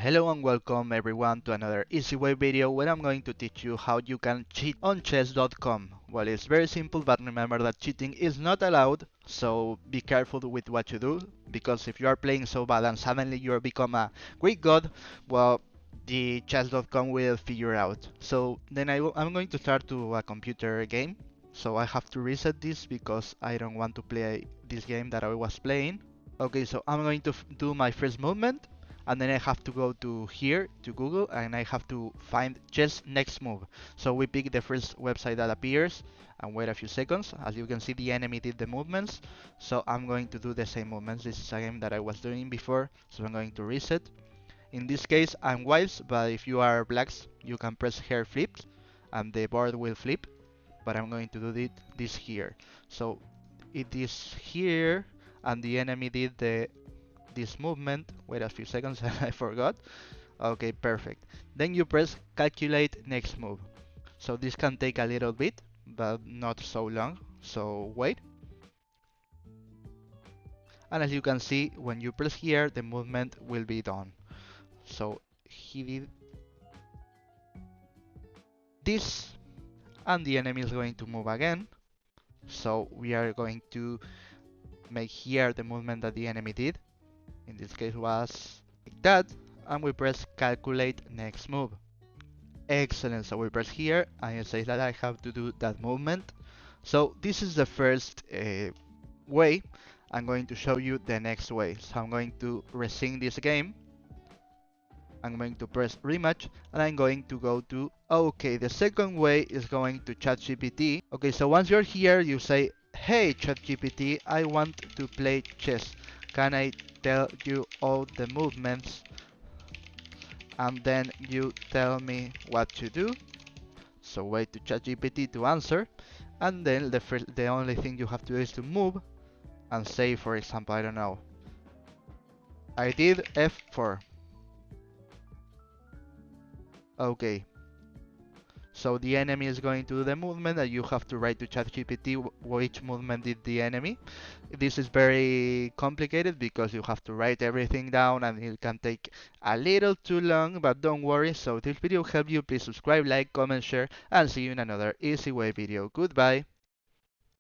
Hello and welcome everyone to another easy way video where I'm going to teach you how you can cheat on chess.com. Well, it's very simple, but remember that cheating is not allowed, so be careful with what you do, because if you are playing so bad and suddenly you become a Greek god, well, the chess.com will figure out. So then I'm going to start to a computer game, so I have to reset this because I don't want to play this game that I was playing. Okay, so I'm going to do my first movement, and then I have to go to here to Google and I have to find chess next move. So we pick the first website that appears and wait a few seconds. As you can see, the enemy did the movements, so I'm going to do the same movements. This is a game that I was doing before, so I'm going to reset. In this case I'm whites, but if you are blacks you can press here flips and the board will flip, but I'm going to do this here. So it is here and the enemy did this movement. Wait a few seconds, I forgot. Okay, perfect. Then you press calculate next move. So this can take a little bit, but not so long. So wait. And as you can see, when you press here, the movement will be done. So he did this, and the enemy is going to move again. So we are going to make here the movement that the enemy did. In this case was like that, and we press calculate next move. Excellent, so we press here and it says that I have to do that movement. So this is the first way. I'm going to show you the next way. So I'm going to resync this game. I'm going to press rematch and I'm going to go to okay. The second way is going to ChatGPT. Okay, so once you're here you say, hey ChatGPT, I want to play chess. Can I tell you all the movements and then you tell me what to do? So wait to ChatGPT to answer, and then the only thing you have to do is to move and say, for example, I don't know, I did F4. Okay, so the enemy is going to do the movement and you have to write to ChatGPT which movement did the enemy. This is very complicated because you have to write everything down and it can take a little too long, but don't worry. So if this video helped you, please subscribe, like, comment, share, and see you in another easy way video. Goodbye.